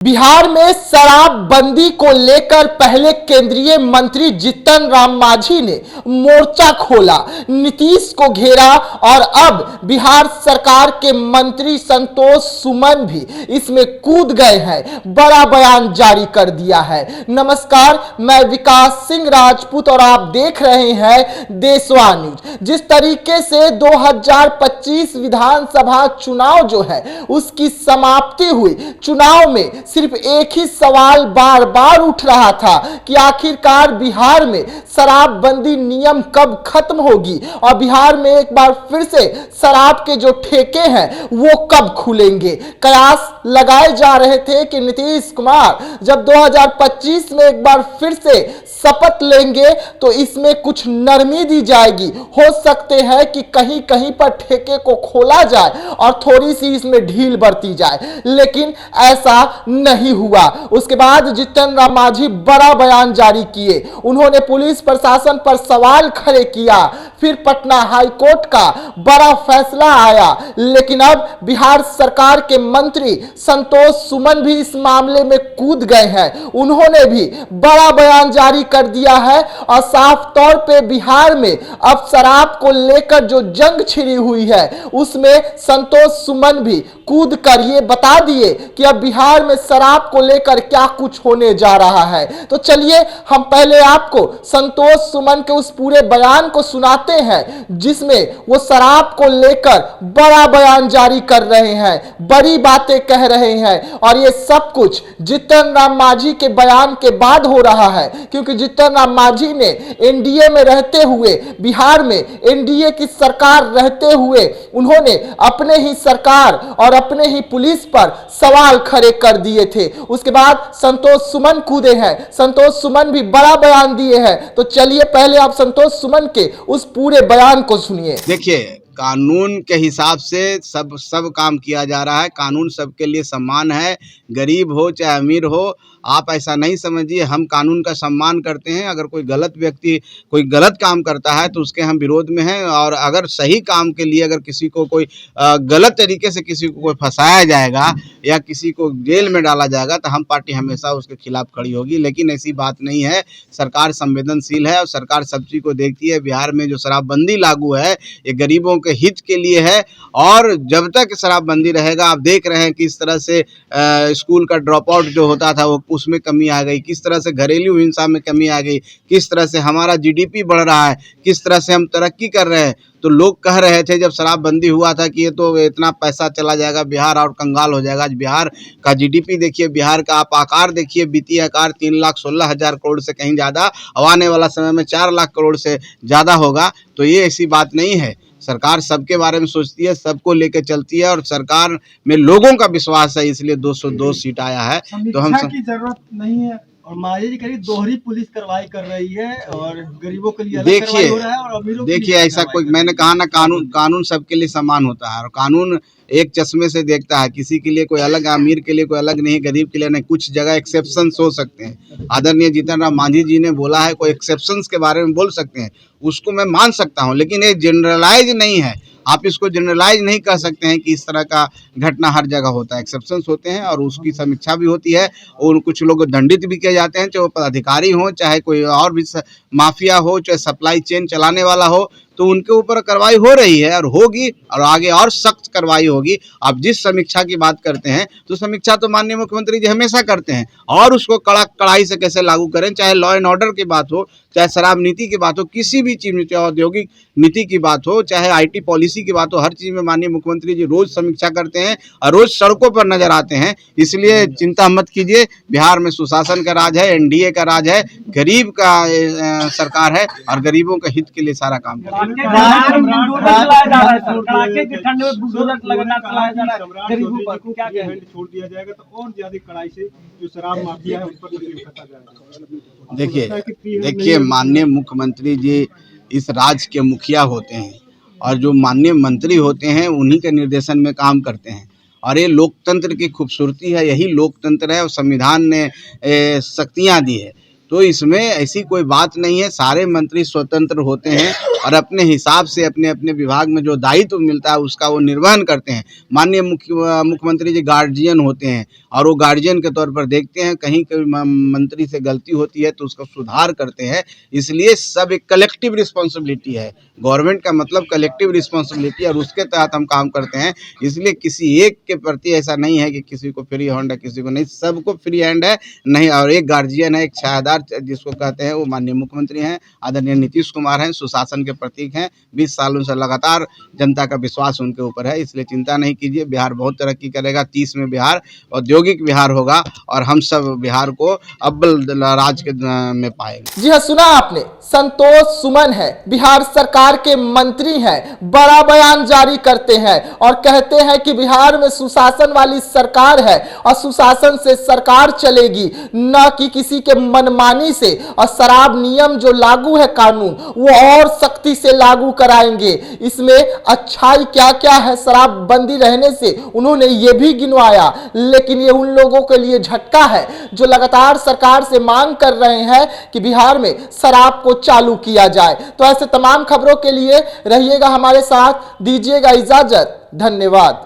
बिहार में शराबबंदी को लेकर पहले केंद्रीय मंत्री जीतन राम मांझी ने मोर्चा खोला, नीतीश को घेरा और अब बिहार सरकार के मंत्री संतोष सुमन भी इसमें कूद गए हैं, बड़ा बयान जारी कर दिया है। नमस्कार, मैं विकास सिंह राजपूत और आप देख रहे हैं देशवा न्यूज। जिस तरीके से 2025 विधानसभा चुनाव जो है उसकी समाप्ति हुई, चुनाव में सिर्फ एक ही सवाल बार बार उठ रहा था कि आखिरकार बिहार में शराबबंदी नियम कब खत्म होगी और बिहार में एक बार फिर से शराब के जो ठेके हैं वो कब खुलेंगे। कयास लगाए जा रहे थे कि नीतीश कुमार जब 2025 में एक बार फिर से शपथ लेंगे तो इसमें कुछ नरमी दी जाएगी, हो सकते हैं कि कहीं कहीं पर ठेके को खोला जाए और थोड़ी सी इसमें ढील बरती जाए, लेकिन ऐसा नहीं हुआ। उसके बाद जीतन राम मांझी बड़ा बयान जारी किए, उन्होंने पुलिस प्रशासन पर सवाल खड़े किया, फिर पटना हाई कोर्ट का बड़ा फैसला आया, लेकिन अब बिहार सरकार के मंत्री संतोष सुमन भी इस मामले में कूद गए हैं। उन्होंने भी बड़ा बयान जारी कर दिया है और साफ तौर पे बिहार में अब शराब को लेकर जो जंग छिड़ी हुई है उसमें संतोष सुमन भी कूद कर ये बता दिए कि अब बिहार में शराब को लेकर क्या कुछ होने जा रहा है। तो चलिए हम पहले आपको संतोष सुमन के उस पूरे बयान को सुनाते हैं जिसमें वो शराब को लेकर बड़ा बयान जारी कर रहे हैं, बड़ी बातें कह रहे हैं और ये सब कुछ जीतन राम मांझी के बयान के बाद हो रहा है, क्योंकि जीतन राम मांझी ने एनडीए में रहते हुए, बिहार में एनडीए की सरकार रहते हुए उन्होंने अपने ही सरकार और अपने ही पुलिस पर सवाल खड़े कर दिए थे। उसके बाद संतोष सुमन कूदे हैं, संतोष सुमन भी बड़ा बयान दिए हैं। तो चलिए पहले आप संतोष सुमन के उस पूरे बयान को सुनिए। देखिए, कानून के हिसाब से सब काम किया जा रहा है। कानून सबके लिए समान है, गरीब हो चाहे अमीर हो। आप ऐसा नहीं समझिए, हम कानून का सम्मान करते हैं। अगर कोई गलत व्यक्ति कोई गलत काम करता है तो उसके हम विरोध में हैं, और अगर सही काम के लिए अगर किसी को कोई गलत तरीके से किसी को कोई फंसाया जाएगा या किसी को जेल में डाला जाएगा तो हम पार्टी हमेशा उसके खिलाफ खड़ी होगी। लेकिन ऐसी बात नहीं है, सरकार संवेदनशील है और सरकार सब चीज़ को देखती है। बिहार में जो शराबबंदी लागू है ये गरीबों के हित के लिए है, और जब तक शराबबंदी रहेगा, आप देख रहे हैं किस तरह से स्कूल का ड्रॉप आउट जो होता था वो उसमें कमी आ गई, किस तरह से घरेलू हिंसा में कमी आ गई, किस तरह से हमारा जीडीपी बढ़ रहा है, किस तरह से हम तरक्की कर रहे हैं। तो लोग कह रहे थे जब शराबबंदी हुआ था कि ये तो इतना पैसा चला जाएगा, बिहार और कंगाल हो जाएगा। आज बिहार का जीडीपी देखिए, बिहार का आप आकार देखिए, वित्तीय आकार 3,16,000 करोड़ से कहीं ज़्यादा, अब आने वाला समय में 4 लाख करोड़ से ज़्यादा होगा। तो ये ऐसी बात नहीं है। सरकार सबके बारे में सोचती है, सबको लेकर चलती है और सरकार में लोगों का विश्वास है, इसलिए 202 सीट आया है। तो हम की जरूरत नहीं है और मांझी जी करीब दोहरी पुलिस कार्रवाई कर रही है और गरीबों के लिए अलग कार्रवाई हो रहा है और अमीरों के लिए देखिए ऐसा कोई, मैंने कहा ना, कानून सबके लिए समान होता है और कानून एक चश्मे से देखता है। किसी के लिए कोई अलग, अमीर के लिए कोई अलग नहीं, गरीब के लिए नहीं। कुछ जगह एक्सेप्शंस हो सकते हैं। आदरणीय जीतन राम मांझी जी ने बोला है, कोई एक्सेप्शंस के बारे में बोल सकते हैं, उसको मैं मान सकता हूं, लेकिन ये जनरलाइज नहीं है। आप इसको जनरलाइज नहीं कह सकते हैं कि इस तरह का घटना हर जगह होता है। एक्सेप्शंस होते हैं और उसकी समीक्षा भी होती है और कुछ लोग दंडित भी किए जाते हैं, चाहे वो पदाधिकारी हो, चाहे कोई और भी माफिया हो, चाहे सप्लाई चेन चलाने वाला हो, तो उनके ऊपर कार्रवाई हो रही है और होगी और आगे और सख्त कार्रवाई होगी। आप जिस समीक्षा की बात करते हैं तो समीक्षा तो माननीय मुख्यमंत्री जी हमेशा करते हैं, और उसको कड़ाई से कैसे लागू करें, चाहे लॉ एंड ऑर्डर की बात हो, चाहे शराब नीति की बात हो, किसी भी चीज़ में, चाहे औद्योगिक नीति की बात हो, चाहे आईटी पॉलिसी की बात हो, हर चीज़ में माननीय मुख्यमंत्री जी रोज समीक्षा करते हैं और रोज सड़कों पर नजर आते हैं। इसलिए चिंता मत कीजिए, बिहार में सुशासन का राज है, एनडीए का राज है, गरीब का सरकार है और गरीबों के हित के लिए सारा काम कर रही है। छोड़ दिया जाएगा तो और ज्यादा कड़ाई से जो शराब माफिया है उस पर नकेल कसा जाएगा। देखिए माननीय मुख्यमंत्री जी इस राज्य के मुखिया होते हैं और जो माननीय मंत्री होते हैं उन्हीं के निर्देशन में काम करते हैं, और ये लोकतंत्र की खूबसूरती है। यही लोकतंत्र है और संविधान ने शक्तियाँ दी है तो इसमें ऐसी कोई बात नहीं है। सारे मंत्री स्वतंत्र होते हैं और अपने हिसाब से अपने अपने विभाग में जो दायित्व मिलता है उसका वो निर्वहन करते हैं। माननीय मुख्यमंत्री जी गार्जियन होते हैं और वो गार्जियन के तौर पर देखते हैं, कहीं कोई मंत्री से गलती होती है तो उसका सुधार करते हैं। इसलिए सब एक कलेक्टिव रिस्पॉन्सिबिलिटी है, गवर्नमेंट का मतलब कलेक्टिव रिस्पॉन्सिबिलिटी, और उसके तहत हम काम करते हैं। इसलिए किसी एक के प्रति ऐसा नहीं है कि किसी को फ्री हैंड है किसी को नहीं, सबको फ्री हैंड है नहीं। और एक गार्जियन है, एक छायादार जिसको कहते हैं, वो माननीय मुख्यमंत्री हैं, आदरणीय नीतीश कुमार हैं, सुशासन के प्रतीक हैं। 20 सालों से लगातार जनता का विश्वास उनके ऊपर है, इसलिए चिंता नहीं कीजिए। बिहार बहुत तरक्की करेगा। 30 में बिहार औद्योगिक बिहार होगा और हम सब बिहार को अव्वल राज के में पाएंगे। जी हाँ, सुना आपने, संतोष सुमन है, बिहार सरकार के मंत्री हैं, बड़ा बयान जारी करते हैं और कहते हैं कि बिहार में सुशासन वाली सरकार है और सुशासन से सरकार चलेगी, न कि किसी के मनमानी से। और शराब नियम जो लागू है कानून, वो और सख्ती से लागू कराएंगे। इसमें अच्छाई क्या क्या है शराब बंदी रहने से, उन्होंने ये भी गिनवाया। लेकिन ये उन लोगों के लिए झटका है जो लगातार सरकार से मांग कर रहे हैं कि बिहार में शराब को चालू किया जाए। तो ऐसे तमाम खबरों के लिए रहिएगा हमारे साथ, दीजिएगा इजाजत, धन्यवाद।